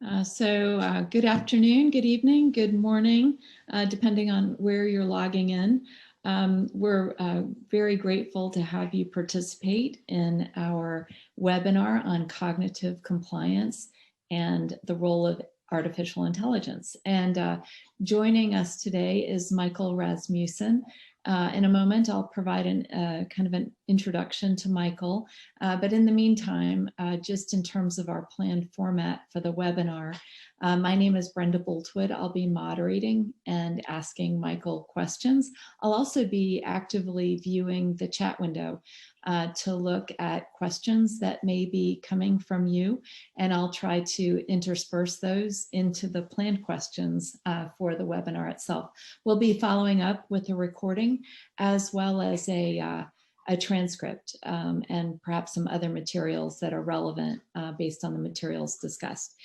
Good afternoon, good evening, good morning, depending on where you're logging in. We're very grateful to have you participate in our webinar on cognitive compliance and the role of artificial intelligence. And joining us today is Michael Rasmussen. In a moment, I'll provide kind of an introduction to Michael. But in the meantime, just in terms of our planned format for the webinar, my name is Brenda Boltwood. I'll be moderating and asking Michael questions. I'll also be actively viewing the chat window to look at questions that may be coming from you, and I'll try to intersperse those into the planned questions for the webinar itself. We'll be following up with a recording as well as a transcript and perhaps some other materials that are relevant based on the materials discussed.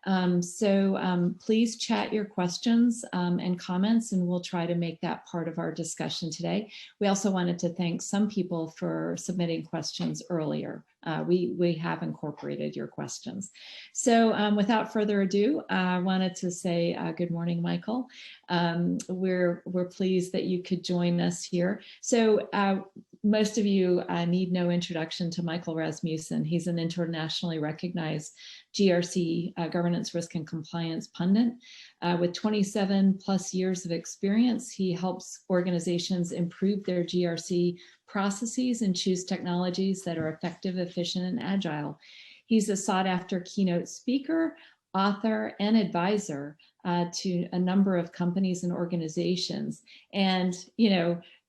Please chat your questions and comments, and we'll try to make that part of our discussion today. We also wanted to thank some people for submitting questions earlier. We have incorporated your questions. Without further ado, I wanted to say good morning, Michael. We're pleased that you could join us here. Most of you need no introduction to Michael Rasmussen. He's an internationally recognized GRC governance, risk, and compliance pundit. With 27 plus years of experience, he helps organizations improve their GRC processes and choose technologies that are effective, efficient, and agile. He's a sought-after keynote speaker, author, and advisor to a number of companies and organizations. And,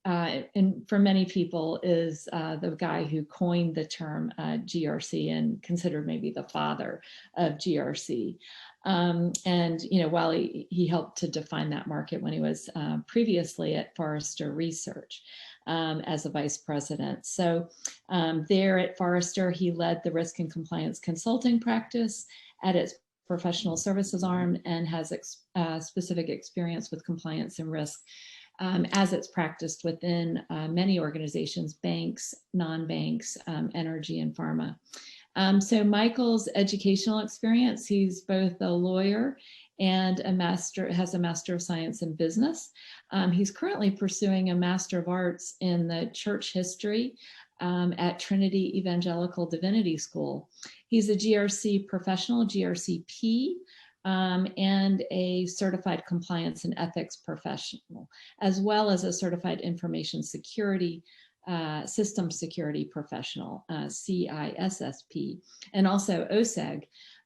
and for many people is the guy who coined the term GRC and considered maybe the father of GRC. While he helped to define that market when he was previously at Forrester Research as a vice president. There at Forrester, he led the risk and compliance consulting practice at its professional services arm and has specific experience with compliance and risk as it's practiced within many organizations, banks, non-banks, energy, and pharma. Michael's educational experience, he's both a lawyer and has a Master of Science in Business. He's currently pursuing a Master of Arts in the Church History at Trinity Evangelical Divinity School. He's a GRC professional, GRCP, and a certified compliance and ethics professional, as well as a certified information security, system security professional, CISSP, and also OSEG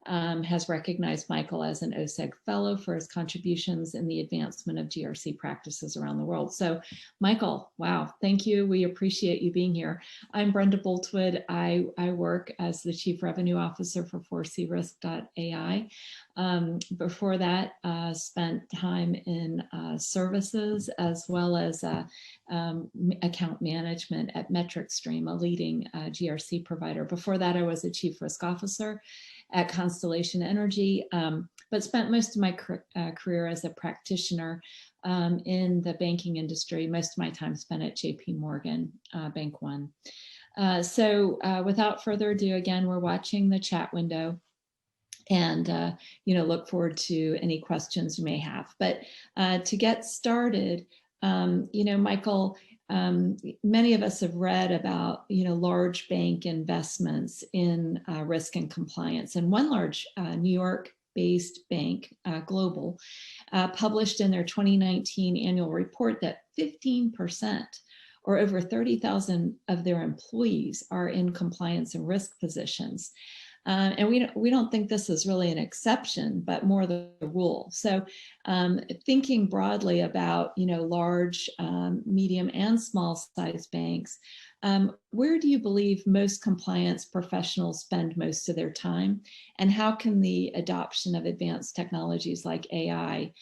has recognized Michael as an OSEG fellow for his contributions in the advancement of GRC practices around the world. So Michael, wow, thank you. We appreciate you being here. I'm Brenda Boltwood. I work as the Chief Revenue Officer for 4crisk.ai. Before that, spent time in services as well as account management at MetricStream, a leading GRC provider. Before that, I was a Chief Risk Officer at Constellation Energy, but spent most of my career as a practitioner in the banking industry, most of my time spent at JP Morgan, Bank One. Without further ado, again, we're watching the chat window and look forward to any questions you may have. But to get started, Michael, many of us have read about, large bank investments in risk and compliance. And one large New York-based bank, Global, published in their 2019 annual report that 15%, or over 30,000 of their employees, are in compliance and risk positions. And we don't think this is really an exception, but more the rule. So thinking broadly about, large, medium, and small size banks, where do you believe most compliance professionals spend most of their time? And how can the adoption of advanced technologies like AI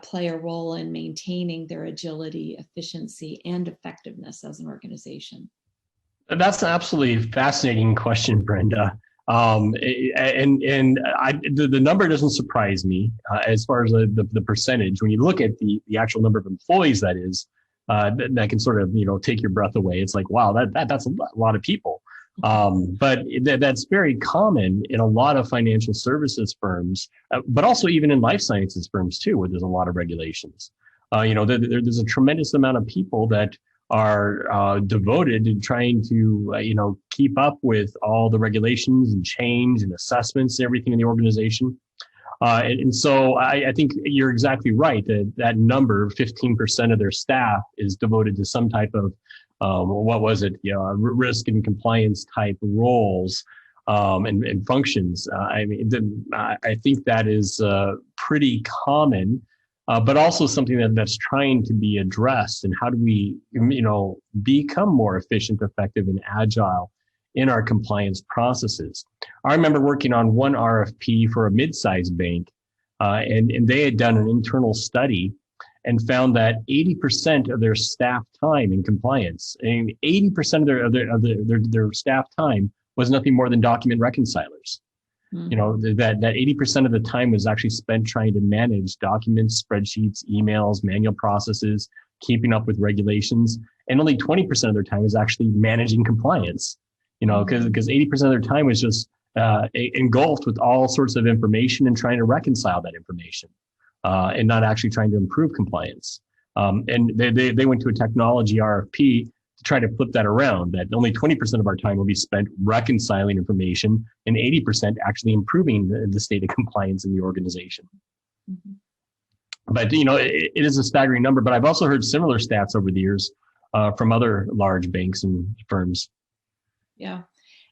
play a role in maintaining their agility, efficiency, and effectiveness as an organization? That's an absolutely fascinating question, Brenda. The number doesn't surprise me as far as the percentage. When you look at the actual number of employees that is, that can sort of, take your breath away. It's like, wow, that's a lot of people. But that's very common in a lot of financial services firms, but also even in life sciences firms too, where there's a lot of regulations. There's a tremendous amount of people that are devoted to trying to, keep up with all the regulations and change and assessments and everything in the organization. And so I think you're exactly right that number, 15% of their staff is devoted to some type of, risk and compliance type roles and functions. I think that is pretty common, but also something that's trying to be addressed. And how do we, become more efficient, effective, and agile in our compliance processes? I remember working on one RFP for a mid-sized bank, and they had done an internal study and found that 80% of their staff time in compliance, and 80% of their staff time was nothing more than document reconcilers. Mm-hmm. That 80% of the time was actually spent trying to manage documents, spreadsheets, emails, manual processes, keeping up with regulations, and only 20% of their time was actually managing compliance. Because 80% of their time was just engulfed with all sorts of information and trying to reconcile that information. And not actually trying to improve compliance. And they went to a technology RFP to try to flip that around, that only 20% of our time will be spent reconciling information and 80% actually improving the state of compliance in the organization. Mm-hmm. But, it is a staggering number, but I've also heard similar stats over the years from other large banks and firms. Yeah.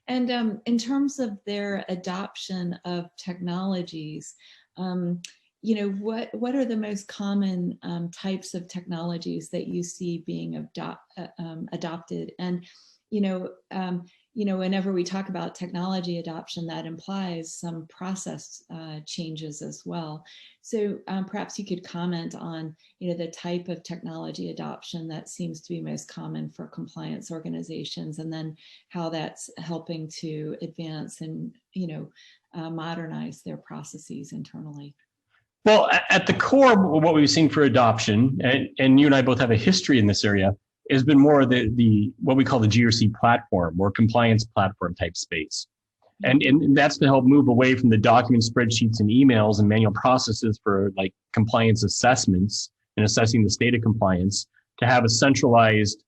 And in terms of their adoption of technologies, what are the most common types of technologies that you see being adopted? And, whenever we talk about technology adoption, that implies some process changes as well. So perhaps you could comment on, the type of technology adoption that seems to be most common for compliance organizations, and then how that's helping to advance and, modernize their processes internally. Well, at the core of what we've seen for adoption, and you and I both have a history in this area, has been more the what we call the GRC platform or compliance platform type space. And that's to help move away from the document spreadsheets and emails and manual processes for like compliance assessments and assessing the state of compliance, to have a centralized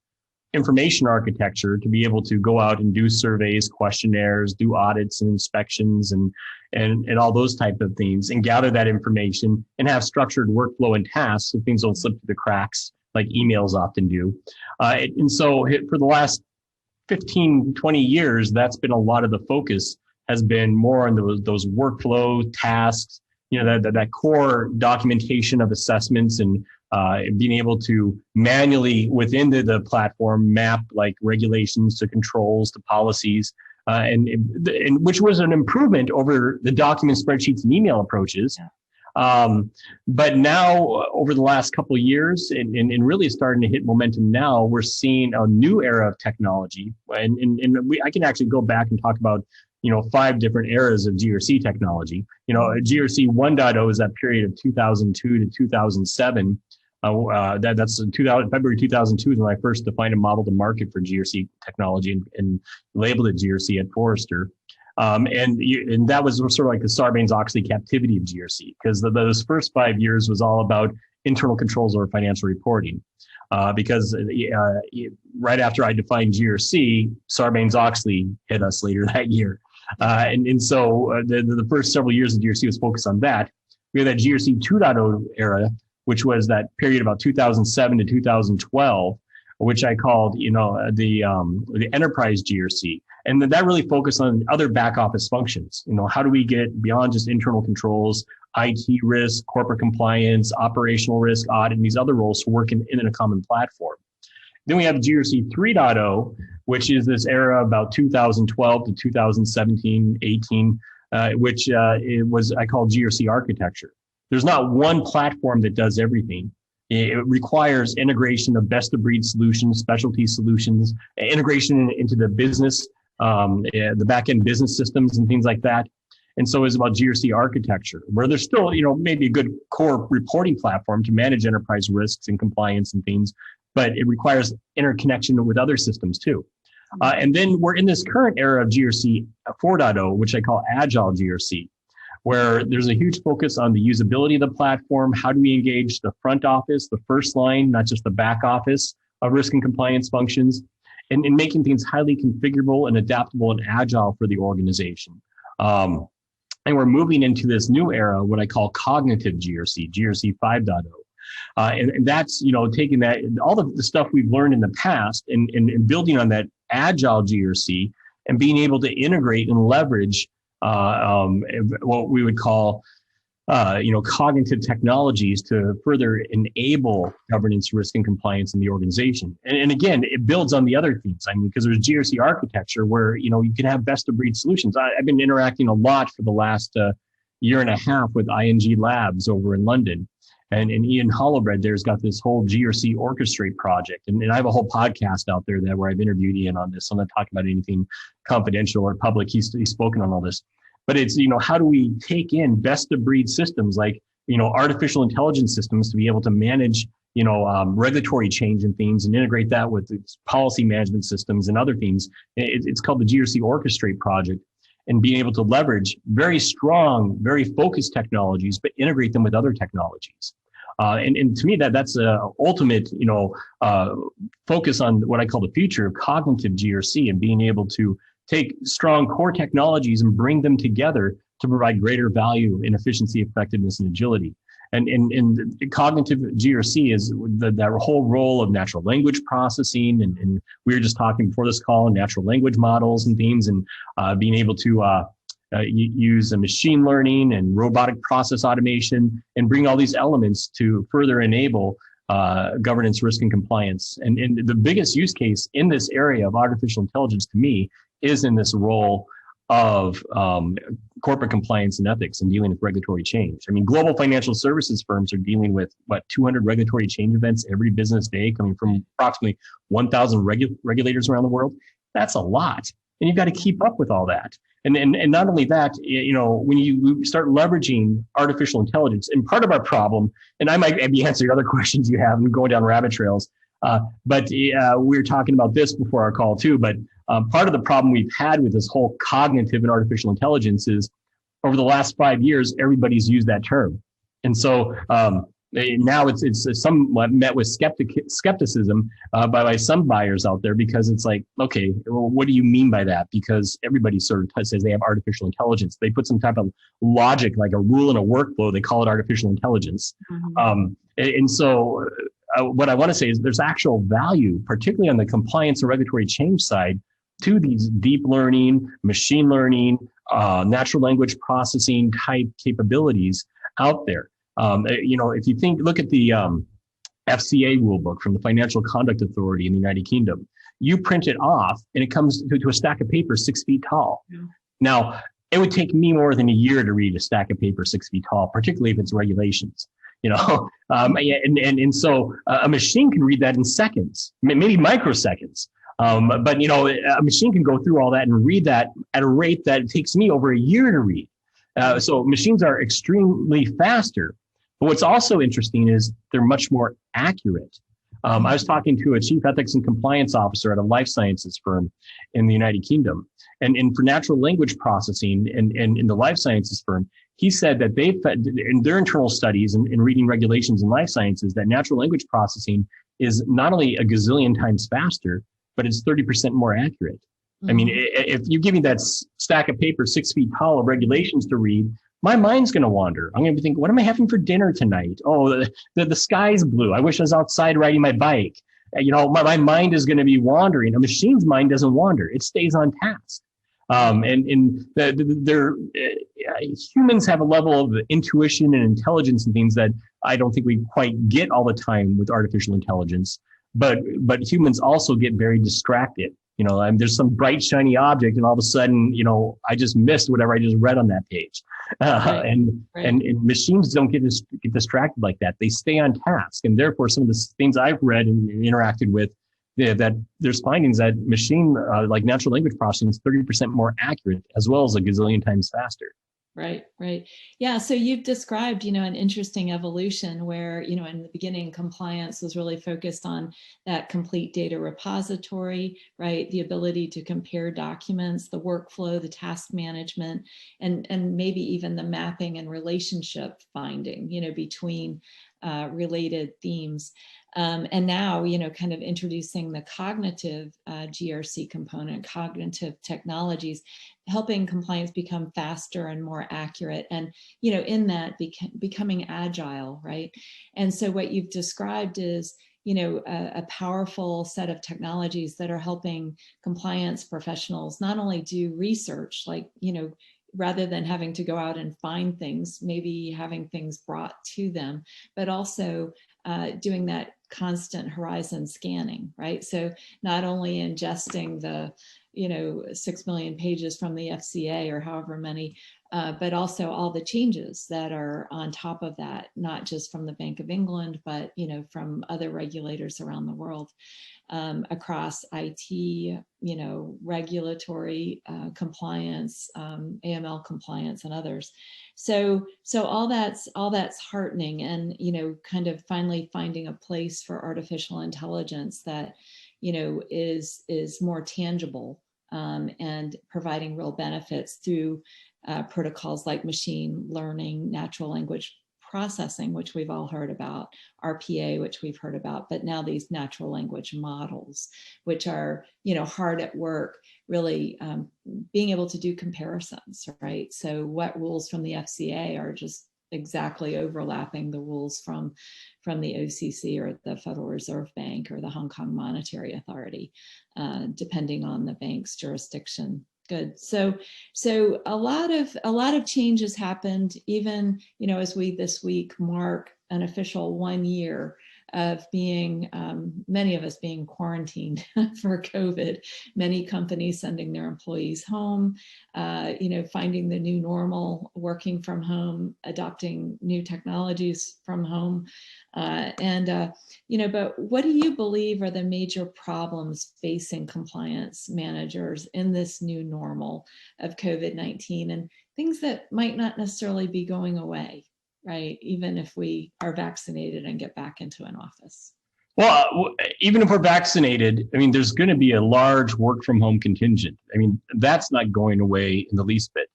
information architecture to be able to go out and do surveys, questionnaires, do audits and inspections and all those type of things, and gather that information and have structured workflow and tasks so things don't slip through the cracks like emails often do. And so for the last 15, 20 years, that's been a lot of the focus, has been more on those workflow tasks, that core documentation of assessments and being able to manually within the platform map like regulations to controls to policies, and which was an improvement over the document spreadsheets and email approaches. Yeah. But now over the last couple of years and really starting to hit momentum now, we're seeing a new era of technology. I can actually go back and talk about 5 different eras of GRC technology. GRC 1.0 is that period of 2002 to 2007. That's February 2002 is when I first defined a model to market for GRC technology and labeled it GRC at Forrester. And that was sort of like the Sarbanes-Oxley captivity of GRC, because those first 5 years was all about internal controls over financial reporting. Because right after I defined GRC, Sarbanes-Oxley hit us later that year. So the first several years of GRC was focused on that. We had that GRC 2.0 era, which was that period about 2007 to 2012, which I called, the enterprise GRC. And that really focused on other back office functions. How do we get beyond just internal controls, IT risk, corporate compliance, operational risk, audit, and these other roles to work in a common platform. Then we have GRC 3.0, which is this era about 2012 to 2017, 18, which it was, I call GRC architecture. There's not one platform that does everything. It requires integration of best of breed solutions, specialty solutions, integration into the business, the back end business systems and things like that. And so it's about GRC architecture, where there's still, maybe a good core reporting platform to manage enterprise risks and compliance and things, but it requires interconnection with other systems too. And then we're in this current era of GRC 4.0, which I call Agile GRC, where there's a huge focus on the usability of the platform. How do we engage the front office, the first line, not just the back office of risk and compliance functions, and making things highly configurable and adaptable and agile for the organization. And we're moving into this new era, what I call cognitive GRC, GRC 5.0. And that's, taking that, all the stuff we've learned in the past and building on that agile GRC and being able to integrate and leverage what we would call, cognitive technologies to further enable governance, risk, and compliance in the organization. And again, it builds on the other things. I mean, because there's GRC architecture where, you can have best of breed solutions. I've been interacting a lot for the last year and a half with ING Labs over in London. And Ian Hollowbred there's got this whole GRC Orchestrate project. And I have a whole podcast out there where I've interviewed Ian on this. I'm not talking about anything confidential or public. He's spoken on all this. But it's, how do we take in best of breed systems like, artificial intelligence systems to be able to manage, regulatory change and things and integrate that with policy management systems and other things. It's called the GRC Orchestrate project. And being able to leverage very strong, very focused technologies, but integrate them with other technologies. And to me, that's a ultimate, focus on what I call the future of cognitive GRC and being able to take strong core technologies and bring them together to provide greater value in efficiency, effectiveness, and agility. And cognitive GRC is that whole role of natural language processing. And we were just talking before this call on natural language models and things, and being able to use machine learning and robotic process automation and bring all these elements to further enable governance, risk, and compliance. And the biggest use case in this area of artificial intelligence to me is in this role of corporate compliance and ethics and dealing with regulatory change. I mean, global financial services firms are dealing with 200 regulatory change events every business day coming from approximately 1,000 regulators around the world. That's a lot. And you've got to keep up with all that. And not only that, when you start leveraging artificial intelligence, and part of our problem, and I might be answering other questions you have and going down rabbit trails, but we were talking about this before our call too, but part of the problem we've had with this whole cognitive and artificial intelligence is over the last 5 years, everybody's used that term. And so now it's somewhat met with skepticism by some buyers out there, because it's like, okay, well, what do you mean by that? Because everybody sort of says they have artificial intelligence. They put some type of logic, like a rule in a workflow. They call it artificial intelligence. Mm-hmm. And so what I want to say is there's actual value, particularly on the compliance and regulatory change side, to these deep learning, machine learning, natural language processing type capabilities out there. If you look at the FCA rulebook from the Financial Conduct Authority in the United Kingdom, you print it off and it comes to a stack of paper 6 feet tall. Yeah. Now, it would take me more than a year to read a stack of paper 6 feet tall, particularly if it's regulations. And so a machine can read that in seconds, maybe microseconds. But a machine can go through all that and read that at a rate that it takes me over a year to read. So machines are extremely faster. But what's also interesting is they're much more accurate. I was talking to a chief ethics and compliance officer at a life sciences firm in the United Kingdom. And for natural language processing and in the life sciences firm, he said that they in their internal studies and reading regulations in life sciences, that natural language processing is not only a gazillion times faster, but it's 30% more accurate. Mm-hmm. I mean, if you give me that stack of paper 6 feet tall of regulations to read, my mind's going to wander. I'm going to think, what am I having for dinner tonight? Oh, the sky's blue. I wish I was outside riding my bike. My mind is going to be wandering. A machine's mind doesn't wander. It stays on task. Humans have a level of intuition and intelligence and things that I don't think we quite get all the time with artificial intelligence. But humans also get very distracted. There's some bright, shiny object, and all of a sudden, I just missed whatever I just read on that page. Right. And machines don't get distracted like that. They stay on task, and therefore, some of the things I've read and interacted with, that there's findings that machine like natural language processing is 30% more accurate, as well as a gazillion times faster. Right, right. Yeah, so you've described, an interesting evolution where, in the beginning, compliance was really focused on that complete data repository, right? The ability to compare documents, the workflow, the task management, and maybe even the mapping and relationship finding, between related themes. And now, kind of introducing the cognitive GRC component, cognitive technologies, helping compliance become faster and more accurate, and in that becoming agile, right? And so what you've described is a powerful set of technologies that are helping compliance professionals not only do research, like rather than having to go out and find things, maybe having things brought to them, but also doing that constant horizon scanning, right? So not only ingesting the 6 million pages from the FCA or however many, but also all the changes that are on top of that, not just from the Bank of England, but from other regulators around the world, across IT, regulatory compliance, AML compliance, and others. So all that's heartening, and kind of finally finding a place for artificial intelligence that is more tangible, and providing real benefits through protocols like machine learning, natural language processing, which we've all heard about, RPA, which we've heard about, but now these natural language models, which are hard at work, really being able to do comparisons, right? So what rules from the FCA are just exactly overlapping the rules from the OCC or the Federal Reserve Bank or the Hong Kong Monetary Authority, depending on the bank's jurisdiction. Good. So a lot of changes happened, even as we this week mark an official 1 year of being, many of us being quarantined for COVID, many companies sending their employees home, finding the new normal, working from home, adopting new technologies from home. But what do you believe are the major problems facing compliance managers in this new normal of COVID-19, and things that might not necessarily be going away, right? Even if we are vaccinated and get back into an office. Well, even if we're vaccinated, I mean, there's going to be a large work from home contingent. I mean, that's not going away in the least bit.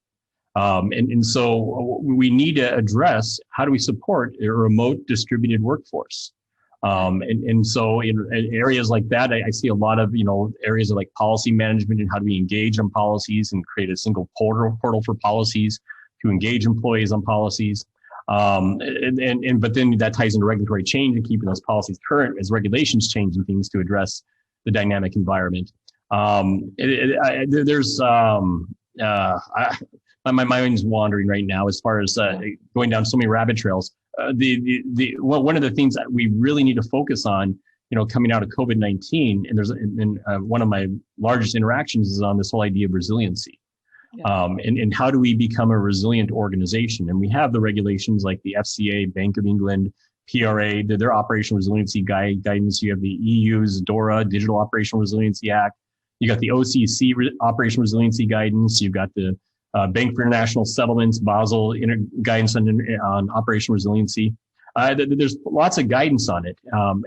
And so we need to address, how do we support a remote distributed workforce? And so in areas like that, I see a lot of, areas of like policy management and how do we engage on policies and create a single portal for policies to engage employees on policies. But then that ties into regulatory change and keeping those policies current as regulations change and things to address the dynamic environment. My mind's wandering right now as far as going down so many rabbit trails. One of the things that we really need to focus on, coming out of COVID-19, and one of my largest interactions is on this whole idea of resiliency. Yeah. And how do we become a resilient organization? And we have the regulations like the FCA, Bank of England, PRA, their operational resiliency guidance. You have the EU's DORA, Digital Operational Resiliency Act. You got the OCC operational resiliency guidance. You've got the Bank for International Settlements, Basel guidance on operational resiliency. There's lots of guidance on it.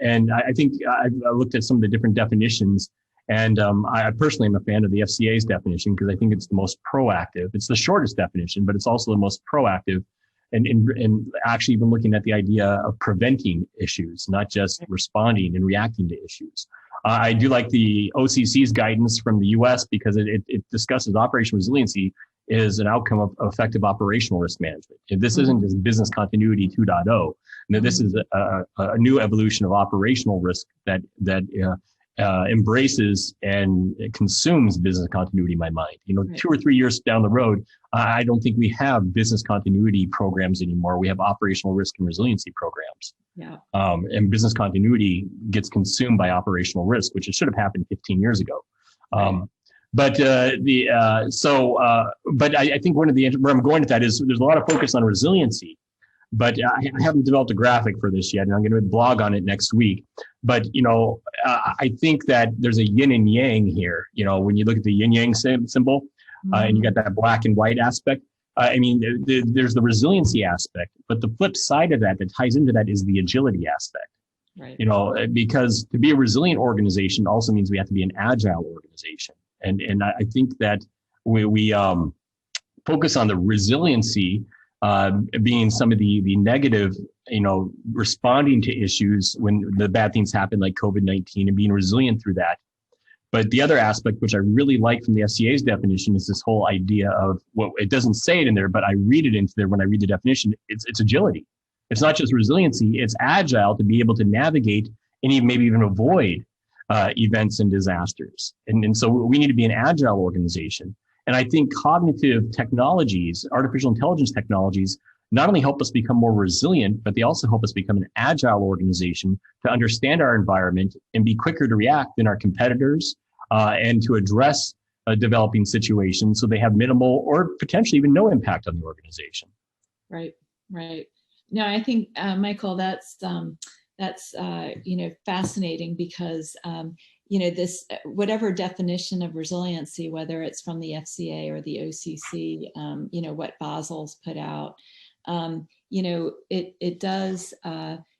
And I think I looked at some of the different definitions. And I personally am a fan of the FCA's definition because I think it's the most proactive. It's the shortest definition, but it's also the most proactive. And actually even looking at the idea of preventing issues, not just responding and reacting to issues. I do like the OCC's guidance from the US because it discusses operational resiliency is an outcome of effective operational risk management. If this isn't just business continuity 2.0, this is a new evolution of operational risk that embraces and consumes business continuity in my mind. 2 or 3 years down the road, I don't think we have business continuity programs anymore. We have operational risk and resiliency programs. Yeah. And business continuity gets consumed by operational risk, which it should have happened 15 years ago. Right. But I think one of the where I'm going with that is there's a lot of focus on resiliency, but I haven't developed a graphic for this yet, and I'm going to blog on it next week. But I think that there's a yin and yang here. When you look at the yin yang symbol, and you got that black and white aspect, I mean, there's the resiliency aspect, but the flip side of that that ties into that is the agility aspect. Right. You know, because to be a resilient organization also means we have to be an agile organization. And I think that we focus on the resiliency being some of the negative, you know, responding to issues when the bad things happen like COVID-19 and being resilient through that. But the other aspect, which I really like from the FCA's definition, is this whole idea of, well, it doesn't say it in there, but I read it into there when I read the definition. It's agility. It's not just resiliency. It's agile to be able to navigate and even maybe even avoid events and disasters. And so we need to be an agile organization. And I think cognitive technologies, artificial intelligence technologies, not only help us become more resilient, but they also help us become an agile organization to understand our environment and be quicker to react than our competitors and to address developing situations so they have minimal or potentially even no impact on the organization. Right, right. No, I think, Michael, that's you know, fascinating because, you know, this, whatever definition of resiliency, whether it's from the FCA or the OCC, you know, what Basel's put out, you know, it does,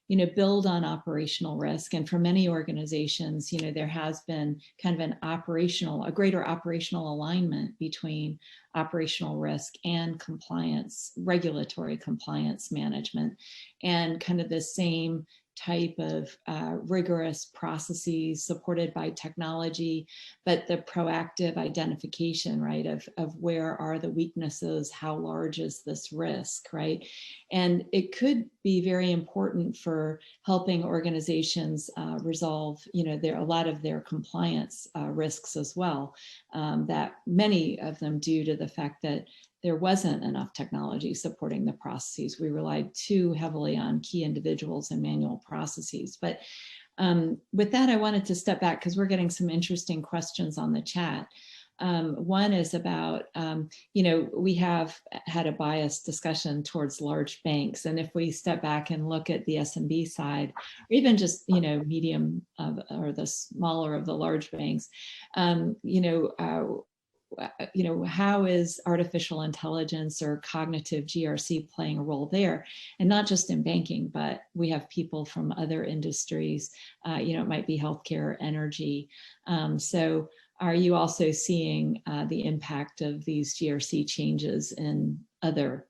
you know, build on operational risk. And for many organizations, you know, there has been kind of a greater operational alignment between operational risk and compliance, regulatory compliance management, and kind of the same type of rigorous processes supported by technology, but the proactive identification, right, of where are the weaknesses, how large is this risk, right? And it could be very important for helping organizations resolve, you know, a lot of their compliance risks as well, that many of them due to the fact that there wasn't enough technology supporting the processes. We relied too heavily on key individuals and manual processes. But with that, I wanted to step back because we're getting some interesting questions on the chat. One is about, you know, we have had a biased discussion towards large banks. And if we step back and look at the SMB side, or even just, you know, medium or the smaller of the large banks, you know, how is artificial intelligence or cognitive GRC playing a role there? And not just in banking, but we have people from other industries, you know, it might be healthcare, energy. So are you also seeing the impact of these GRC changes in other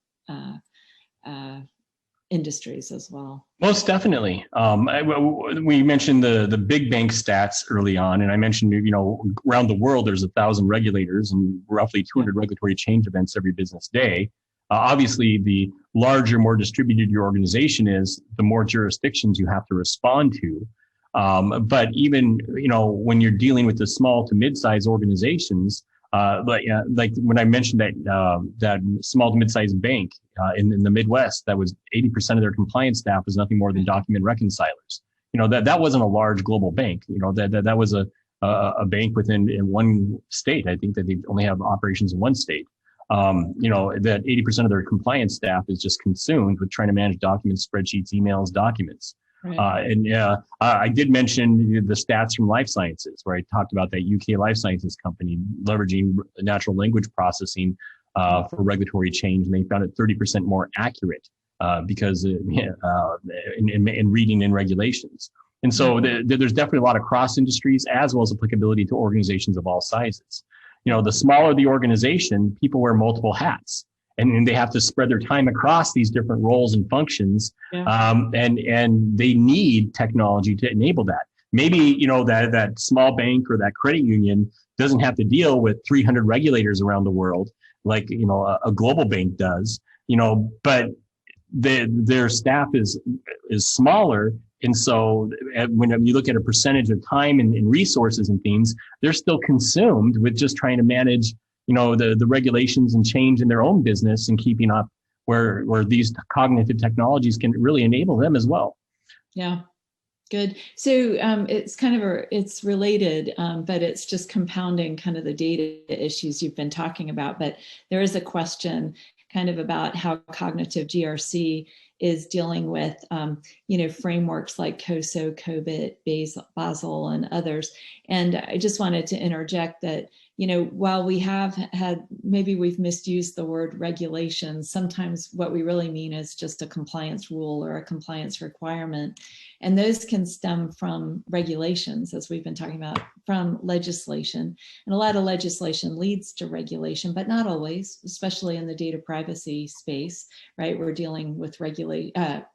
industries as well? Most definitely. We mentioned the big bank stats early on, and I mentioned, you know, around the world, there's 1,000 regulators and roughly 200 regulatory change events every business day. Obviously, the larger, more distributed your organization is, the more jurisdictions you have to respond to. But even, you know, when you're dealing with the small to mid-sized organizations, like when I mentioned that small to mid-sized bank in the Midwest, that was 80% of their compliance staff was nothing more than document reconcilers. You know, that wasn't a large global bank. You know, that was a bank in one state. I think that they only have operations in one state. You know, that 80% of their compliance staff is just consumed with trying to manage documents, spreadsheets, emails, documents. Right. I did mention the stats from life sciences, where I talked about that UK life sciences company leveraging natural language processing for regulatory change, and they found it 30% more accurate because in reading in regulations. And so there's definitely a lot of cross industries as well as applicability to organizations of all sizes. You know, the smaller the organization, people wear multiple hats. And they have to spread their time across these different roles and functions. And they need technology to enable that. Maybe, you know, that small bank or that credit union doesn't have to deal with 300 regulators around the world like, you know, a global bank does, you know, but their staff is smaller. And so when you look at a percentage of time and resources and things, they're still consumed with just trying to manage, you know, the regulations and change in their own business and keeping up where these cognitive technologies can really enable them as well. Yeah, good. So it's kind of it's related, but it's just compounding kind of the data issues you've been talking about. But there is a question kind of about how cognitive GRC is dealing with, you know, frameworks like COSO, COBIT, Basel, and others. And I just wanted to interject that, while we have had, maybe we've misused the word regulation, sometimes what we really mean is just a compliance rule or a compliance requirement. And those can stem from regulations, as we've been talking about, from legislation. And a lot of legislation leads to regulation, but not always, especially in the data privacy space, right? We're dealing with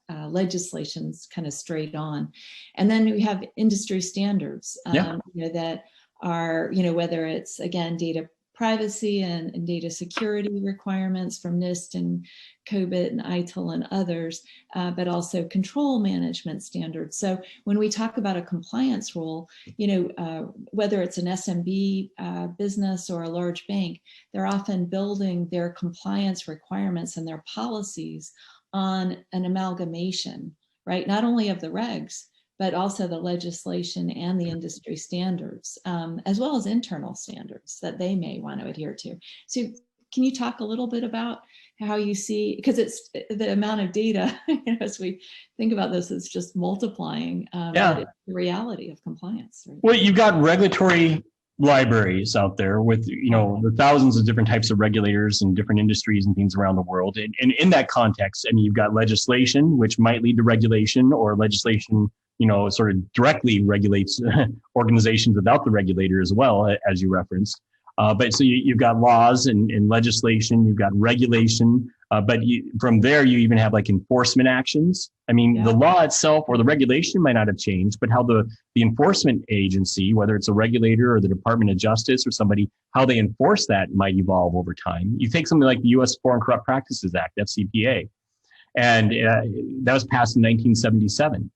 legislations kind of straight on. And then we have industry standards that are, whether it's, again, data privacy and data security requirements from NIST and COBIT and ITIL and others, but also control management standards. So when we talk about a compliance rule, whether it's an SMB business or a large bank, they're often building their compliance requirements and their policies on an amalgamation, right? Not only of the regs, but also the legislation and the industry standards, as well as internal standards that they may want to adhere to. So can you talk a little bit about how you see, because it's the amount of data, as we think about this, it's just multiplying, but it's the reality of compliance. Right? Well, you've got regulatory libraries out there with, the thousands of different types of regulators and different industries and things around the world. And in that context, you've got legislation, which might lead to regulation, or legislation sort of directly regulates organizations without the regulator as well, as you referenced. But so you've got laws and legislation, you've got regulation, but from there you even have like enforcement actions. The law itself or the regulation might not have changed, but how the enforcement agency, whether it's a regulator or the Department of Justice or somebody, how they enforce that might evolve over time. You take something like the U.S. Foreign Corrupt Practices Act, FCPA, and that was passed in 1977.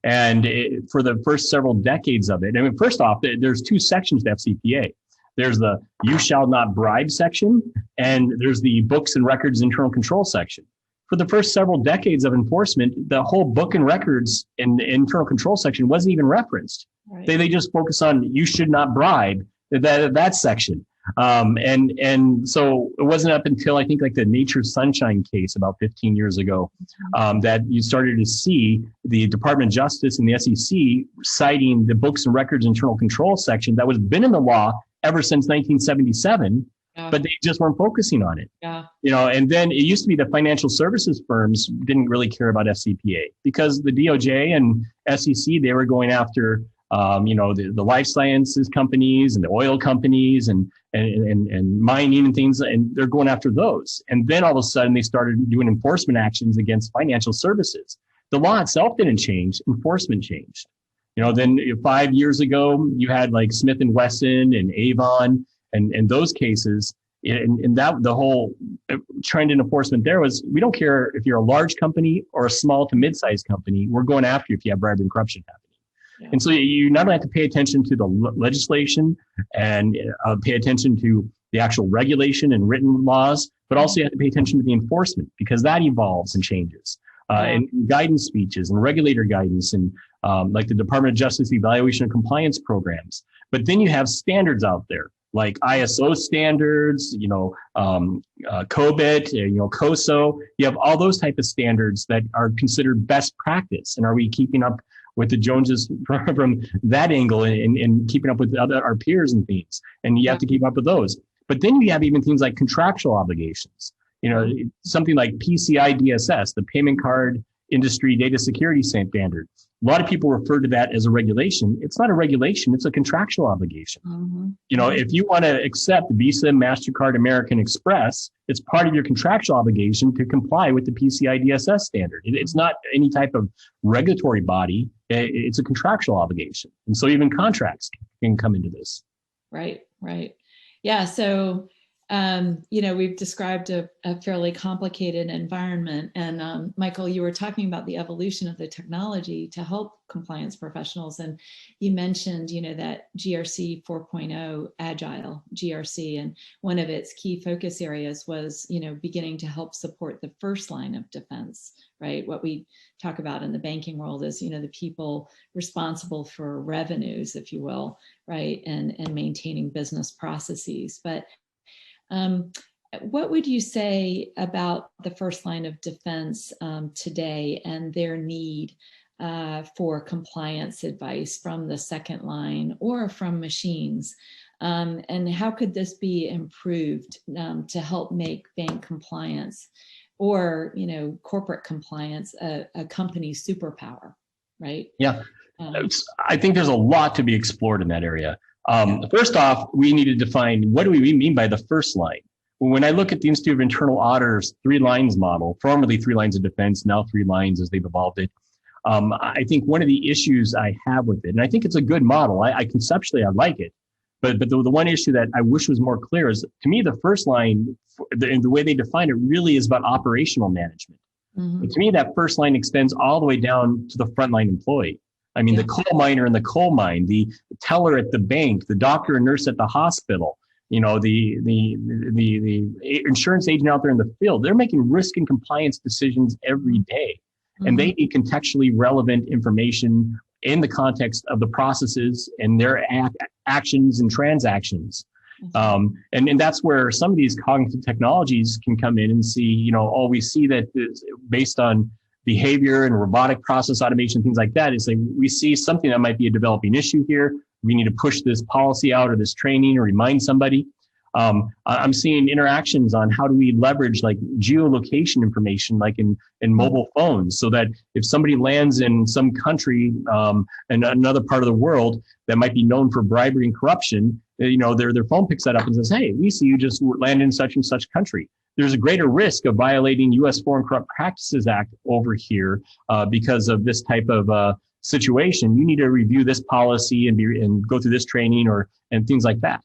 And for the first several decades of it, first off, there's two sections to FCPA. There's the "you shall not bribe" section, and there's the books and records internal control section. For the first several decades of enforcement, the whole book and records in the internal control section wasn't even referenced. Right. They just focus on "you should not bribe," that section. And so it wasn't up until I think like the Nature Sunshine case about 15 years ago, that you started to see the Department of Justice and the SEC citing the books and records internal control section that was been in the law ever since 1977, but they just weren't focusing on it. And then it used to be the financial services firms didn't really care about FCPA because the DOJ and SEC, they were going after the life sciences companies and the oil companies and mining and things, and they're going after those. And then all of a sudden they started doing enforcement actions against financial services. The law itself didn't change, enforcement changed. Then 5 years ago, you had like Smith & Wesson and Avon and those cases. And that the whole trend in enforcement there was, we don't care if you're a large company or a small to mid-sized company, we're going after you if you have bribery and corruption happening. Yeah. And so you not only have to pay attention to the legislation and pay attention to the actual regulation and written laws, but also you have to pay attention to the enforcement because that evolves and changes. And guidance speeches and regulator guidance and like the Department of Justice evaluation of compliance programs. But then you have standards out there like ISO standards, COBIT, COSO. You have all those type of standards that are considered best practice. And are we keeping up with the Joneses from that angle and keeping up with our peers and things? And you have to keep up with those. But then you have even things like contractual obligations. Something like PCI DSS, the Payment Card Industry Data Security Standard. A lot of people refer to that as a regulation. It's not a regulation, it's a contractual obligation. Mm-hmm. If you want to accept Visa, MasterCard, American Express, it's part of your contractual obligation to comply with the PCI DSS standard. It's not any type of regulatory body. It's a contractual obligation. And so even contracts can come into this. Right. Yeah. So, we've described a fairly complicated environment. And Michael, you were talking about the evolution of the technology to help compliance professionals. And you mentioned, that GRC 4.0 Agile GRC, and one of its key focus areas was, beginning to help support the first line of defense, right? What we talk about in the banking world is, the people responsible for revenues, if you will, right? And maintaining business processes. But what would you say about the first line of defense today and their need for compliance advice from the second line or from machines? And how could this be improved to help make bank compliance or, corporate compliance a company superpower, right? Yeah. Um, I think there's a lot to be explored in that area. First off, we need to define what do we mean by the first line. When I look at the Institute of Internal Auditors 3 lines model, formerly 3 lines of defense, now 3 lines as they've evolved it, I think one of the issues I have with it, and I think it's a good model, conceptually I like it, but the one issue that I wish was more clear is, to me, the first line, the way they define it really is about operational management. But to me, that first line extends all the way down to the frontline employee. I mean, the coal miner in the coal mine, the teller at the bank, the doctor and nurse at the hospital, the insurance agent out there in the field, they're making risk and compliance decisions every day. And they need contextually relevant information in the context of the processes and their actions and transactions. And that's where some of these cognitive technologies can come in and see, we see that based on behavior and robotic process automation, things like that, is like we see something that might be a developing issue here. We need to push this policy out or this training or remind somebody. I'm seeing interactions on how do we leverage like geolocation information, like in mobile phones, so that if somebody lands in some country in another part of the world that might be known for bribery and corruption, their phone picks that up and says, hey, we see you just landed in such and such country. There's a greater risk of violating U.S. Foreign Corrupt Practices Act over here because of this type of situation. You need to review this policy and go through this training and things like that.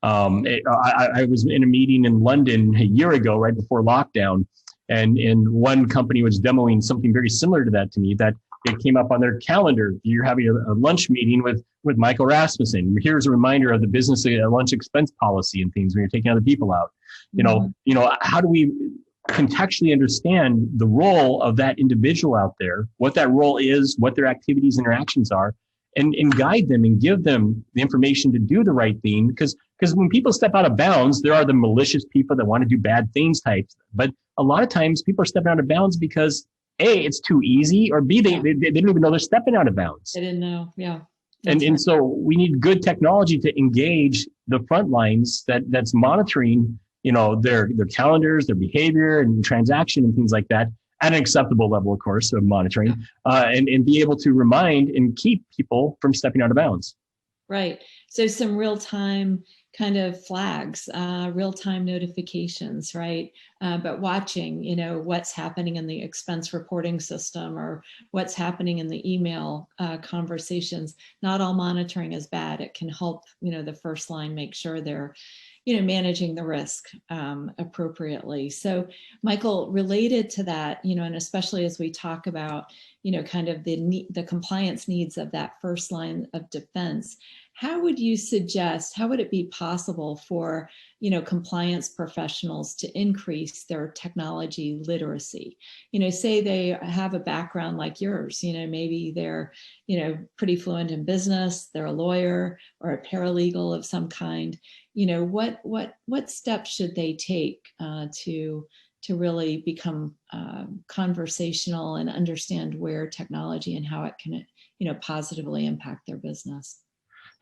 I was in a meeting in London a year ago, right before lockdown, and one company was demoing something very similar to that to me, that it came up on their calendar. You're having a lunch meeting with Michael Rasmussen. Here's a reminder of the business lunch expense policy and things when you're taking other people out. How do we contextually understand the role of that individual out there, what that role is, what their activities, interactions are, and guide them and give them the information to do the right thing. Because when people step out of bounds, there are the malicious people that want to do bad things types. But a lot of times people are stepping out of bounds because A, it's too easy, or B, they don't even know they're stepping out of bounds. I didn't know. Yeah. And so we need good technology to engage the front lines that's monitoring, their calendars, their behavior and transaction and things like that at an acceptable level, of course, of monitoring, and be able to remind and keep people from stepping out of bounds. Right. So some real-time kind of flags, real-time notifications, right? But watching, what's happening in the expense reporting system or what's happening in the email conversations. Not all monitoring is bad. It can help, the first line make sure they're, managing the risk appropriately. So Michael, related to that, and especially as we talk about, kind of the compliance needs of that first line of defense, how would it be possible for, compliance professionals to increase their technology literacy? Say they have a background like yours, maybe they're, pretty fluent in business, they're a lawyer or a paralegal of some kind. What steps should they take to really become conversational and understand where technology and how it can, positively impact their business?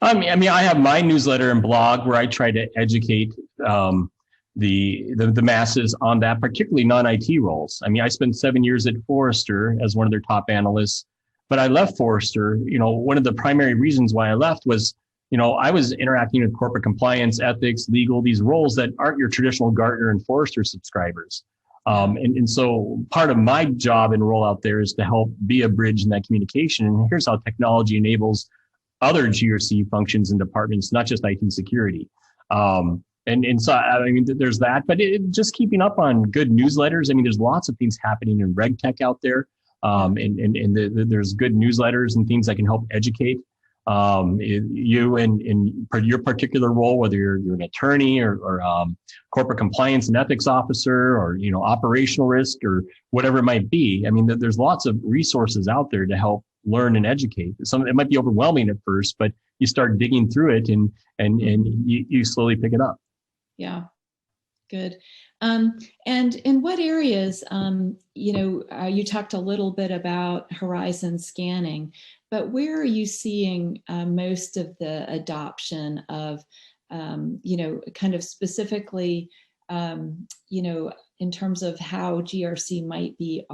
I mean, I have my newsletter and blog where I try to educate the masses on that, particularly non-IT roles. I mean, I spent 7 years at Forrester as one of their top analysts, but I left Forrester. One of the primary reasons why I left was, I was interacting with corporate compliance, ethics, legal, these roles that aren't your traditional Gartner and Forrester subscribers. And so part of my job and role out there is to help be a bridge in that communication. And here's how technology enables other GRC functions and departments, not just IT security. And so, I mean, there's that, but just keeping up on good newsletters. I mean, there's lots of things happening in RegTech out there. There's good newsletters and things that can help educate you in your particular role, whether you're an attorney or corporate compliance and ethics officer, or, operational risk or whatever it might be. I mean, there's lots of resources out there to help learn and educate. It might be overwhelming at first, but you start digging through it and you slowly pick it up. Yeah, good. And in what areas, you talked a little bit about horizon scanning, but where are you seeing most of the adoption of kind of specifically, in terms of how GRC might be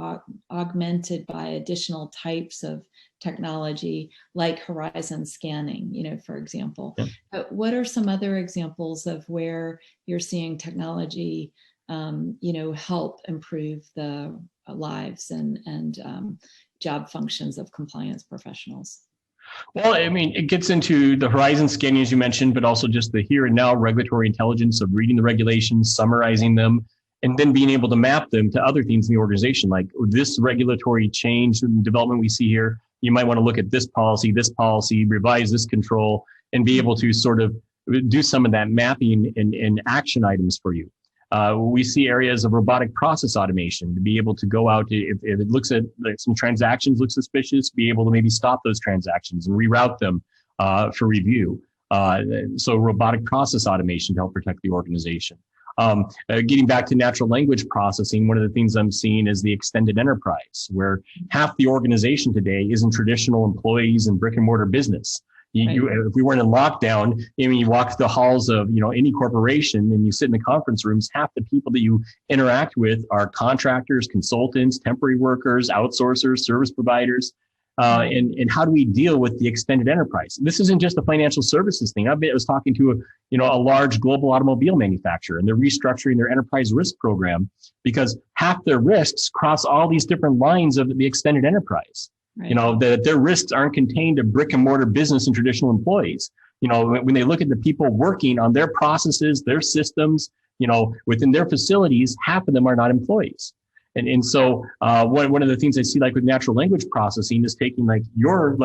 augmented by additional types of technology like horizon scanning, for example. Yeah. But what are some other examples of where you're seeing technology, help improve the lives and job functions of compliance professionals? Well, I mean, it gets into the horizon scanning, as you mentioned, but also just the here and now regulatory intelligence of reading the regulations, summarizing them, and then being able to map them to other things in the organization, like this regulatory change and development we see here. You might want to look at this policy, revise this control, and be able to sort of do some of that mapping and action items for you. We see areas of robotic process automation to be able to go out if it looks at like some transactions look suspicious, be able to maybe stop those transactions and reroute them for review. So robotic process automation to help protect the organization. Getting back to natural language processing, one of the things I'm seeing is the extended enterprise, where half the organization today isn't traditional employees and brick and mortar business. If we weren't in lockdown, you walk the halls of any corporation and you sit in the conference rooms, half the people that you interact with are contractors, consultants, temporary workers, outsourcers, service providers. And how do we deal with the extended enterprise? This isn't just a financial services thing. I was talking to a large global automobile manufacturer, and they're restructuring their enterprise risk program because half their risks cross all these different lines of the extended enterprise. Right. That their risks aren't contained to brick and mortar business and traditional employees. When they look at the people working on their processes, their systems, within their facilities, half of them are not employees. And so one of the things I see like with natural language processing is taking like your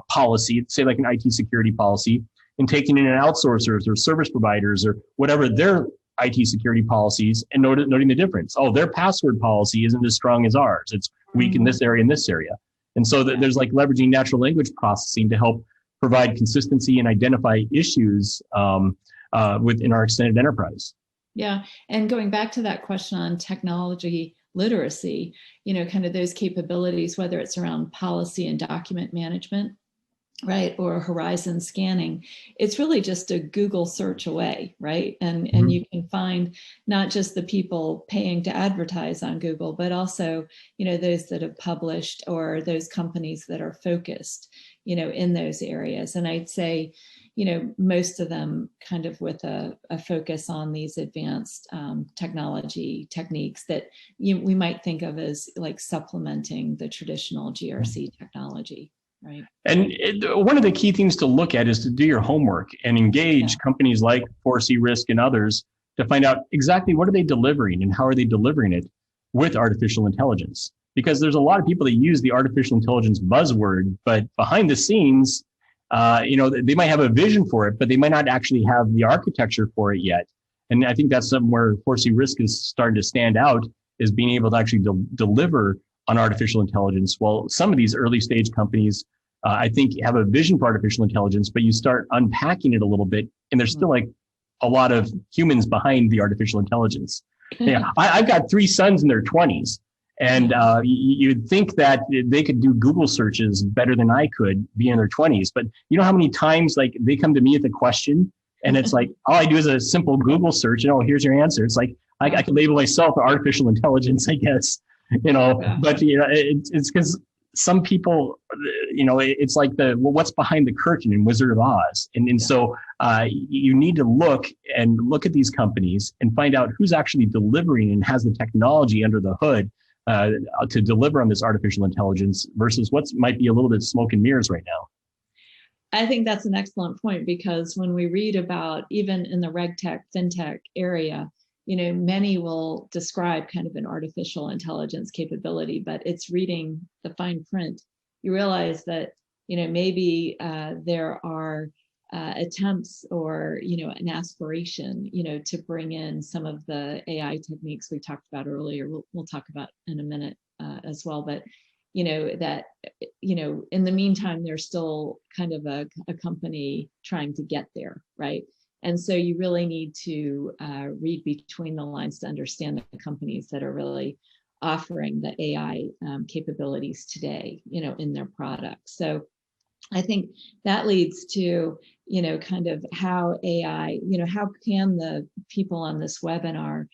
policy, say like an IT security policy, and taking in outsourcers or service providers or whatever their IT security policies and noting the difference. Oh, their password policy isn't as strong as ours. It's weak in this area and this area. And so there's like leveraging natural language processing to help provide consistency and identify issues within our extended enterprise. Yeah. And going back to that question on technology literacy, kind of those capabilities, whether it's around policy and document management, right, or horizon scanning, it's really just a Google search away, right? And you can find not just the people paying to advertise on Google, but also, those that have published or those companies that are focused, in those areas. And I'd say, most of them kind of with a focus on these advanced technology techniques that we might think of as like supplementing the traditional GRC technology. Right. And one of the key things to look at is to do your homework and engage companies like 4C Risk and others to find out exactly what are they delivering and how are they delivering it with artificial intelligence. Because there's a lot of people that use the artificial intelligence buzzword, but behind the scenes, they might have a vision for it, but they might not actually have the architecture for it yet. And I think that's something where 4C Risk is starting to stand out, is being able to actually deliver on artificial intelligence. Well, some of these early stage companies, I think, have a vision for artificial intelligence, but you start unpacking it a little bit, and there's still like a lot of humans behind the artificial intelligence. Yeah, I've got 3 sons in their 20s, and you'd think that they could do Google searches better than I could be in their 20s. But you know how many times like they come to me with a question, and it's like all I do is a simple Google search, and here's your answer. It's like I can label myself artificial intelligence, I guess. But it's because some people, it's like what's behind the curtain in Wizard of Oz. And so you need to look at these companies and find out who's actually delivering and has the technology under the hood to deliver on this artificial intelligence versus what might be a little bit smoke and mirrors right now. I think that's an excellent point, because when we read about, even in the RegTech, FinTech area, many will describe kind of an artificial intelligence capability, but it's reading the fine print. You realize that, maybe there are attempts or, an aspiration, to bring in some of the AI techniques we talked about earlier. We'll talk about in a minute as well. But, that, in the meantime, there's still kind of a company trying to get there, right? And so you really need to read between the lines to understand the companies that are really offering the AI capabilities today, in their products. So I think that leads to, kind of how AI, how can the people on this webinar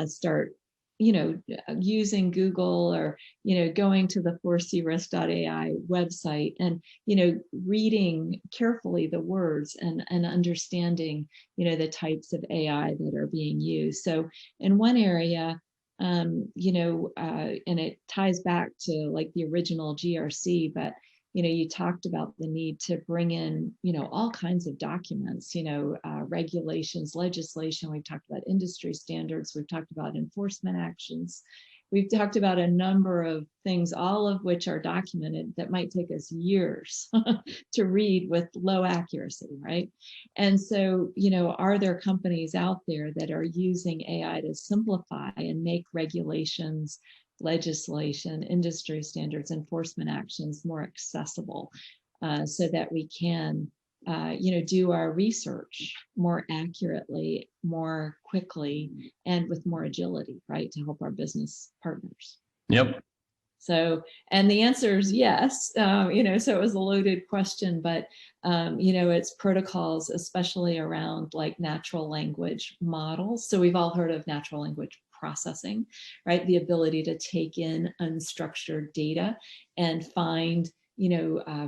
start, using Google or, going to the 4crisk.ai website and, reading carefully the words and understanding, the types of AI that are being used. So in one area, and it ties back to like the original GRC, but you talked about the need to bring in, all kinds of documents, regulations, legislation. We've talked about industry standards. We've talked about enforcement actions. We've talked about a number of things, all of which are documented that might take us years to read with low accuracy, right? And so, are there companies out there that are using AI to simplify and make regulations, legislation, industry standards, enforcement actions more accessible so that we can, do our research more accurately, more quickly, and with more agility, right, to help our business partners. Yep. So, and the answer is yes, so it was a loaded question, but, it's protocols, especially around like natural language models. So we've all heard of natural language processing, right? The ability to take in unstructured data and find,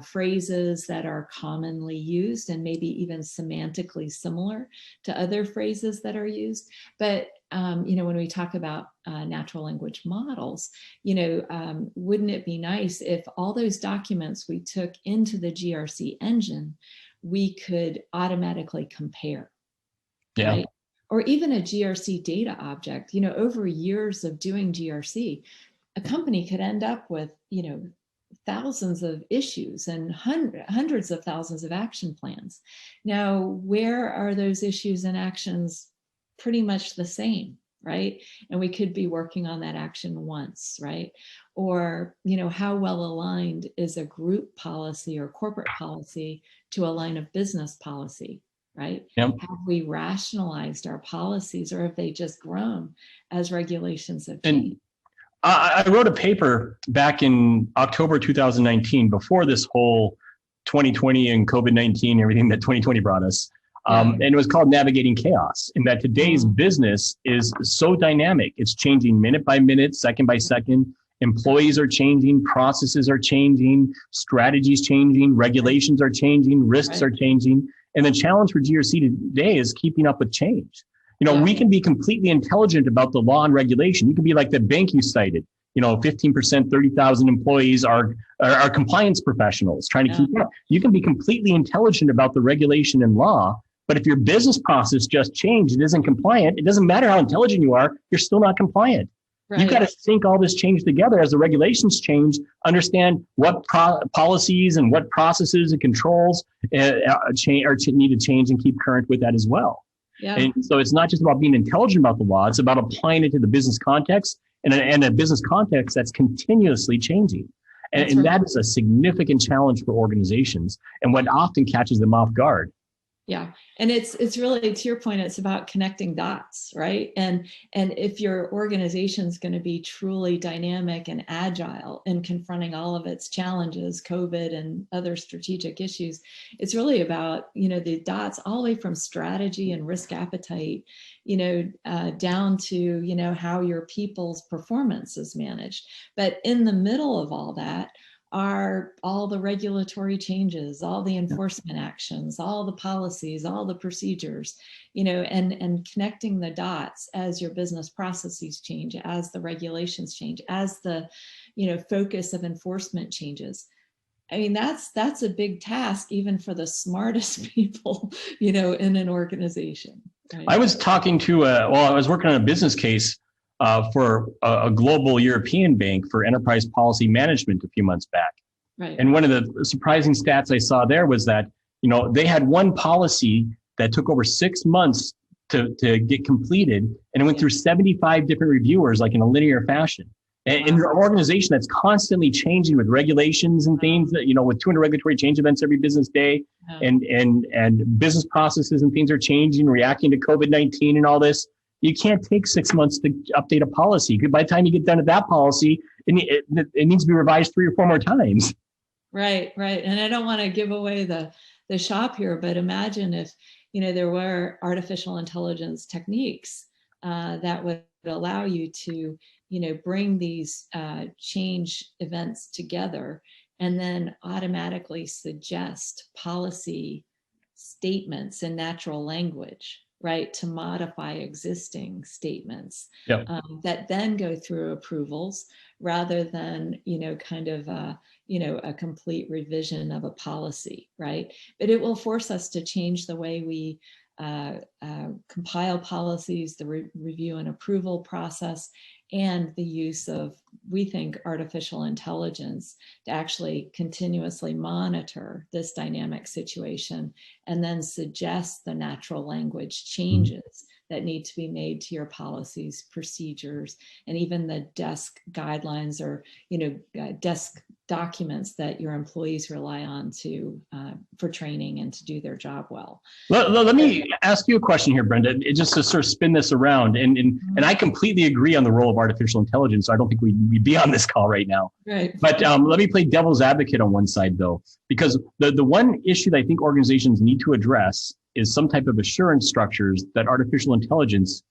phrases that are commonly used and maybe even semantically similar to other phrases that are used. But, when we talk about natural language models, wouldn't it be nice if all those documents we took into the GRC engine, we could automatically compare, Yeah. right? Or even a GRC data object, over years of doing GRC, a company could end up with, thousands of issues and hundreds of thousands of action plans. Now, where are those issues and actions pretty much the same, right? And we could be working on that action once, right? Or, how well aligned is a group policy or corporate policy to a line of business policy, right? Yep. Have we rationalized our policies, or have they just grown as regulations have changed? And I wrote a paper back in October 2019, before this whole 2020 and COVID-19, everything that 2020 brought us. And it was called Navigating Chaos, in that today's business is so dynamic. It's changing minute by minute, second by second. Employees are changing, processes are changing, strategies changing, regulations are changing, risks are changing. And the challenge for GRC today is keeping up with change. We can be completely intelligent about the law and regulation. You can be like the bank you cited. 15%, 30,000 employees are compliance professionals trying to keep up. You can be completely intelligent about the regulation and law, but if your business process just changed, it isn't compliant, it doesn't matter how intelligent you are, you're still not compliant. Right. You've got to sync all this change together as the regulations change, understand what policies and what processes and controls need to change and keep current with that as well. Yeah. And so it's not just about being intelligent about the law, it's about applying it to the business context and a business context that's continuously changing. And that is a significant challenge for organizations and what often catches them off guard. Yeah. And it's really, to your point, it's about connecting dots, right? And if your organization is going to be truly dynamic and agile in confronting all of its challenges, COVID and other strategic issues, it's really about, the dots all the way from strategy and risk appetite, down to, how your people's performance is managed. But in the middle of all that are all the regulatory changes, all the enforcement actions, all the policies, all the procedures, and connecting the dots as your business processes change, as the regulations change, as the, focus of enforcement changes. I mean, that's a big task, even for the smartest people, in an organization. Right? I was talking to I was working on a business case for a global European bank for enterprise policy management a few months back. Right. And one of the surprising stats I saw there was that, they had one policy that took over 6 months to get completed, and it went through 75 different reviewers, like in a linear fashion. And in an organization that's constantly changing with regulations and things, that, with 200 regulatory change events every business day, and business processes and things are changing, reacting to COVID-19 and all this. You can't take 6 months to update a policy. By the time you get done with that policy, it needs to be revised 3 or 4 more times. Right, right. And I don't want to give away the shop here, but imagine if, there were artificial intelligence techniques that would allow you to, bring these change events together and then automatically suggest policy statements in natural language, right, to modify existing statements Yep. that then go through approvals rather than, kind of a complete revision of a policy, right? But it will force us to change the way we compile policies, the review and approval process, and the use of, we think, artificial intelligence to actually continuously monitor this dynamic situation and then suggest the natural language changes that need to be made to your policies, procedures, and even the desk guidelines or, desk documents that your employees rely on to for training and to do their job well. Let me ask you a question here, Brenda, just to sort of spin this around. And I completely agree on the role of artificial intelligence. So I don't think we'd be on this call right now. Right. But let me play devil's advocate on one side, though, because the one issue that I think organizations need to address is some type of assurance structures that artificial intelligence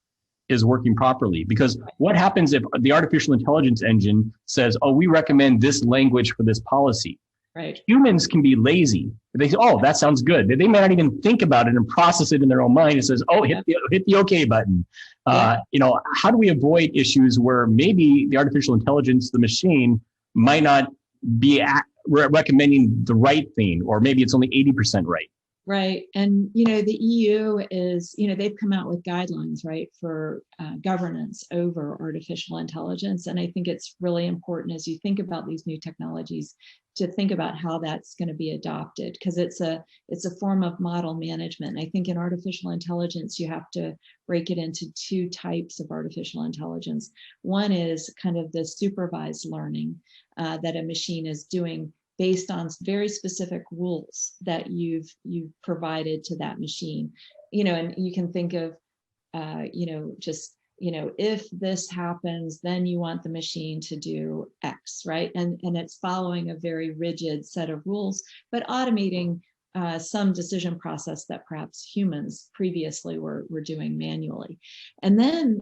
is working properly. Because what happens if the artificial intelligence engine says, oh, we recommend this language for this policy? Right. Humans can be lazy. They say, oh, that sounds good. They may not even think about it and process it in their own mind. It says, oh, hit the OK button. Yeah. How do we avoid issues where maybe the artificial intelligence, the machine, might not be recommending the right thing, or maybe it's only 80% right? Right. And, the EU is, they've come out with guidelines, right, for governance over artificial intelligence. And I think it's really important as you think about these new technologies to think about how that's going to be adopted, because it's a form of model management. I think in artificial intelligence, you have to break it into two types of artificial intelligence. One is kind of the supervised learning that a machine is doing based on very specific rules that you've provided to that machine, and you can think of, if this happens, then you want the machine to do X, right? And it's following a very rigid set of rules, but automating some decision process that perhaps humans previously were doing manually. And then,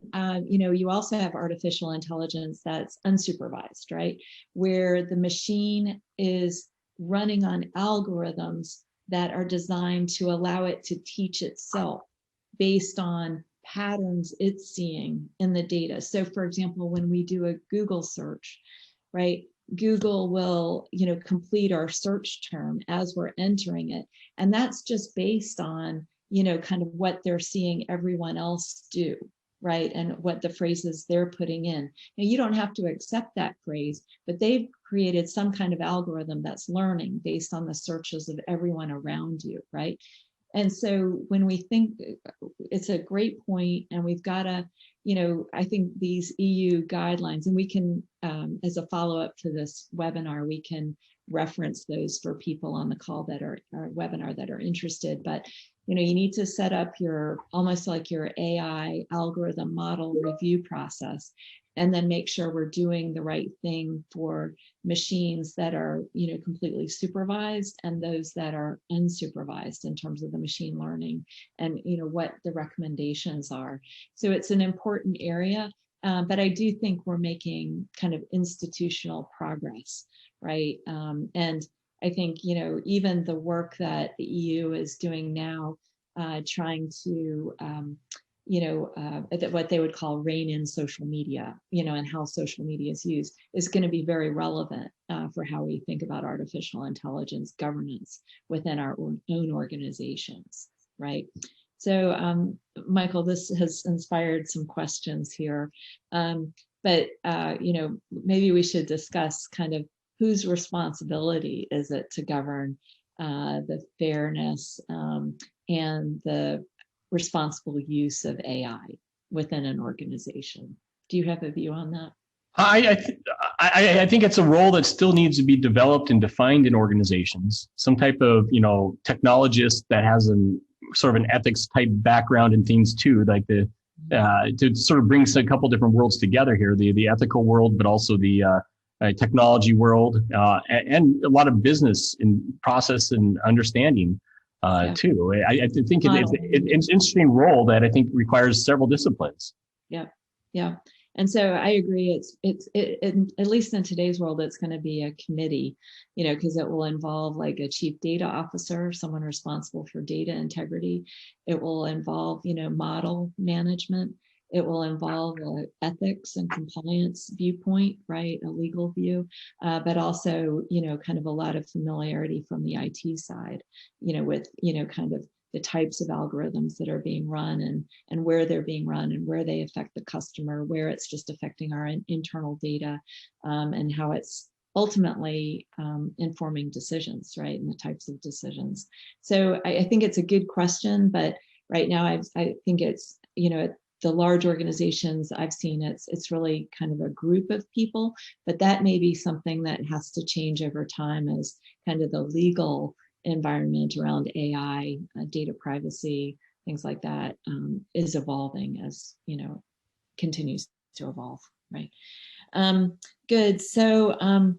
you also have artificial intelligence that's unsupervised, right? Where the machine is running on algorithms that are designed to allow it to teach itself based on patterns it's seeing in the data. So for example, when we do a Google search, right? Google will, complete our search term as we're entering it. And that's just based on, kind of what they're seeing everyone else do, right? And what the phrases they're putting in. Now, you don't have to accept that phrase, but they've created some kind of algorithm that's learning based on the searches of everyone around you, right? And so when we think, it's a great point, and we've got to, I think these EU guidelines, and we can, as a follow-up to this webinar, we can reference those for people on the call that are, or webinar that are interested. But, you need to set up almost like your AI algorithm model review process, and then make sure we're doing the right thing for machines that are, completely supervised and those that are unsupervised in terms of the machine learning and, what the recommendations are. So it's an important area, but I do think we're making kind of institutional progress, right? And I think, even the work that the EU is doing now, trying to, what they would call rein in social media, and how social media is used, is going to be very relevant for how we think about artificial intelligence governance within our own organizations, right? So, Michael, this has inspired some questions here, but maybe we should discuss kind of whose responsibility is it to govern the fairness and the responsible use of AI within an organization. Do you have a view on that? I think it's a role that still needs to be developed and defined in organizations. Some type of, technologist that has a sort of an ethics type background and things too, like to sort of bring a couple different worlds together here, the ethical world, but also the technology world, and a lot of business and process and understanding too. I think it's an interesting role that I think requires several disciplines. Yeah, yeah. And so I agree. At least in today's world, it's going to be a committee, because it will involve like a chief data officer, someone responsible for data integrity. It will involve, model management. It will involve ethics and compliance viewpoint, right? A legal view, but also, kind of a lot of familiarity from the IT side, with, kind of the types of algorithms that are being run and where they're being run and where they affect the customer, where it's just affecting our internal data, and how it's ultimately informing decisions, right? And the types of decisions. So I think it's a good question, but right now I think it's, the large organizations I've seen, it's really kind of a group of people, but that may be something that has to change over time as kind of the legal environment around AI, data privacy, things like that, is evolving as, continues to evolve, right? Good. So,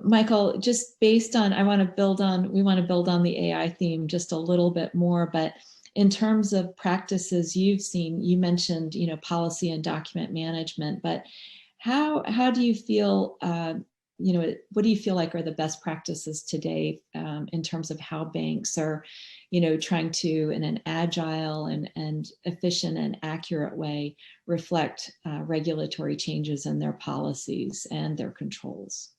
Michael, just based on, we want to build on the AI theme just a little bit more, but in terms of practices you've seen, you mentioned, policy and document management, but how do you feel, what do you feel like are the best practices today in terms of how banks are, trying to, in an agile and efficient and accurate way, reflect regulatory changes in their policies and their controls?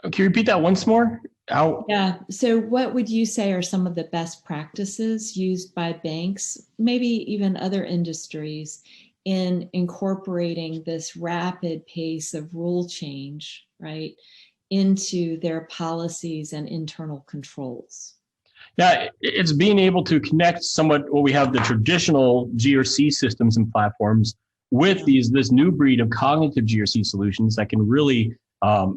Can you repeat that once more? Yeah. So what would you say are some of the best practices used by banks, maybe even other industries, in incorporating this rapid pace of rule change, right, into their policies and internal controls? Yeah, it's being able to connect somewhat what we have the traditional GRC systems and platforms with this new breed of cognitive GRC solutions that can really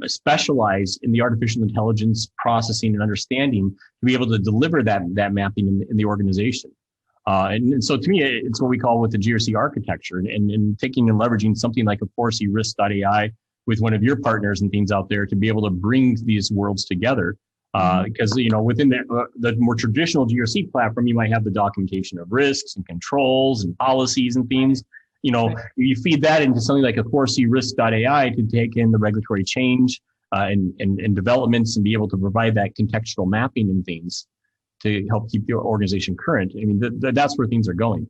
specialize in the artificial intelligence processing and understanding to be able to deliver that mapping in the organization. And so to me, it's what we call with the GRC architecture, and taking and leveraging something like a 4C risk.ai with one of your partners and things out there to be able to bring these worlds together. Because, within the more traditional GRC platform, you might have the documentation of risks and controls and policies and things. You feed that into something like a 4C risk.ai to take in the regulatory change and developments and be able to provide that contextual mapping and things to help keep your organization current. I mean, that's where things are going.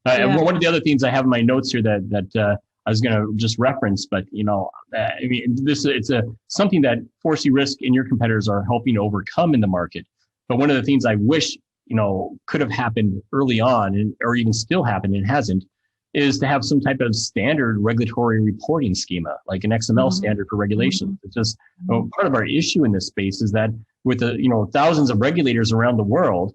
One of the other things I have in my notes here that I was going to just reference, but it's something that 4C Risk and your competitors are helping overcome in the market. But one of the things I wish could have happened early on, or even still happened and hasn't, is to have some type of standard regulatory reporting schema, like an XML standard for regulation. It's just part of our issue in this space is that with the thousands of regulators around the world,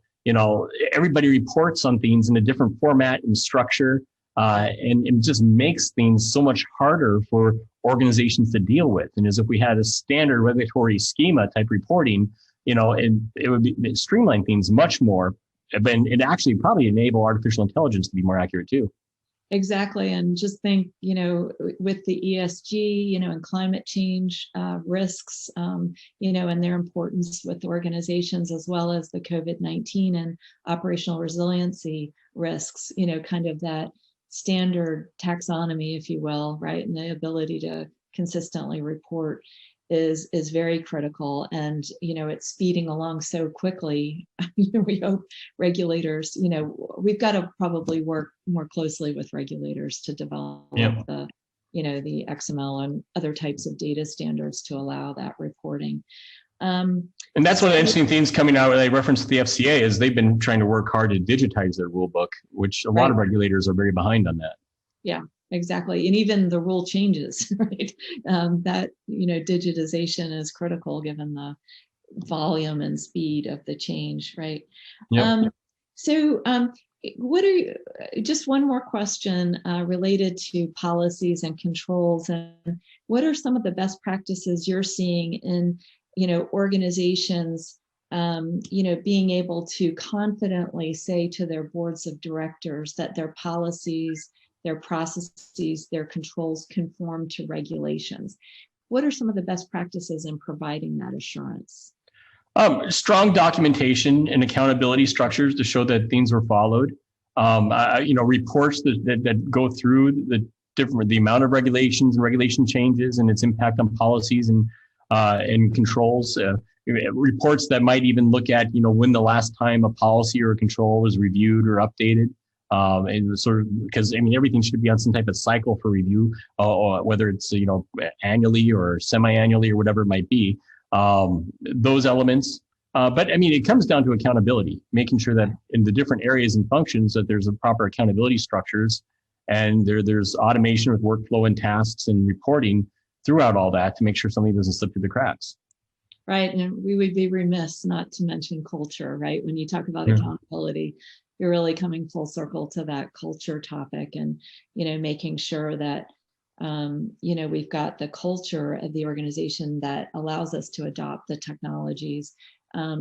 everybody reports on things in a different format and structure, and it just makes things so much harder for organizations to deal with. And as if we had a standard regulatory schema type reporting, it would streamline things much more, and actually probably enable artificial intelligence to be more accurate too. Exactly. And just think, with the ESG, and climate change risks, and their importance with organizations, as well as the COVID-19 and operational resiliency risks, kind of that standard taxonomy, if you will, right? And the ability to consistently report is very critical. And, it's speeding along so quickly. We hope regulators, we've got to probably work more closely with regulators to develop the XML and other types of data standards to allow that reporting. And that's one of the interesting things coming out. I referenced the FCA is they've been trying to work hard to digitize their rule book, which a lot of regulators are very behind on that. Yeah. Exactly. And even the rule changes, right? That, digitization is critical given the volume and speed of the change, right? Yep. So what are you, just one more question related to policies and controls, and what are some of the best practices you're seeing in, organizations, being able to confidently say to their boards of directors that their policies their processes, their controls conform to regulations. What are some of the best practices in providing that assurance? Strong documentation and accountability structures to show that things were followed. Reports that go through the amount of regulations and regulation changes and its impact on policies and controls. Reports that might even look at when the last time a policy or a control was reviewed or updated. And sort of, because everything should be on some type of cycle for review, or whether it's annually or semi-annually or whatever it might be. Those elements. But it comes down to accountability, making sure that in the different areas and functions that there's a proper accountability structures, and there's automation with workflow and tasks and reporting throughout all that to make sure something doesn't slip through the cracks. Right, and we would be remiss not to mention culture, right? When you talk about accountability, you're really coming full circle to that culture topic, and making sure that we've got the culture of the organization that allows us to adopt the technologies.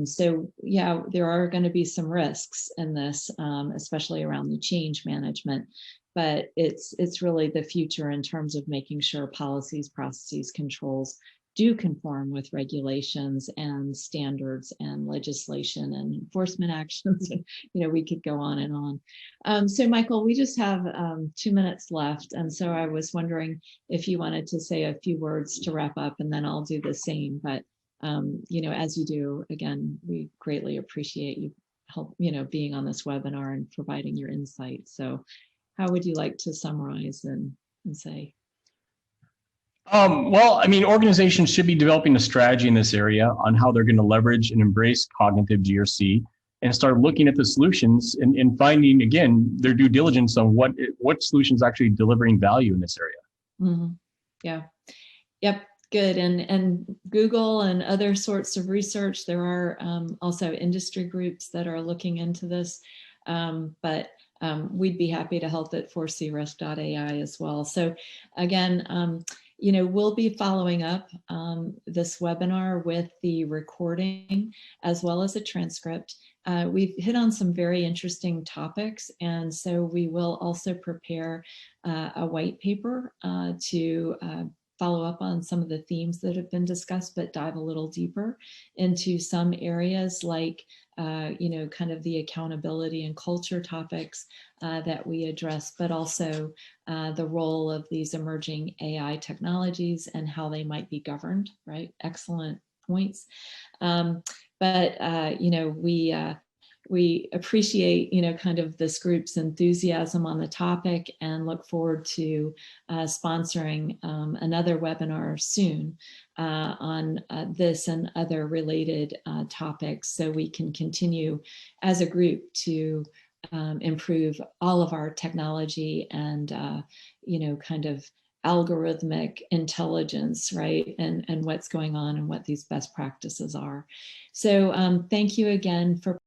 So yeah, there are going to be some risks in this, especially around the change management, but it's really the future in terms of making sure policies, processes, controls do conform with regulations and standards and legislation and enforcement actions. We could go on and on. So Michael, we just have 2 minutes left. And so I was wondering if you wanted to say a few words to wrap up, and then I'll do the same. But, as you do, again, we greatly appreciate you being on this webinar and providing your insight. So how would you like to summarize and say? Organizations should be developing a strategy in this area on how they're going to leverage and embrace cognitive GRC, and start looking at the solutions and finding, again, their due diligence on what solutions actually delivering value in this area. Mm-hmm. Yeah. Yep. Good. And Google and other sorts of research, there are also industry groups that are looking into this, but we'd be happy to help at foreseerisk.ai as well. So again, we'll be following up this webinar with the recording as well as a transcript. We've hit on some very interesting topics, and so we will also prepare a white paper to follow up on some of the themes that have been discussed, but dive a little deeper into some areas like, kind of the accountability and culture topics that we address, but also the role of these emerging AI technologies and how they might be governed, right? Excellent points. We appreciate, kind of this group's enthusiasm on the topic, and look forward to sponsoring another webinar soon on this and other related topics, so we can continue as a group to improve all of our technology and, kind of algorithmic intelligence, right? And what's going on and what these best practices are. So thank you again for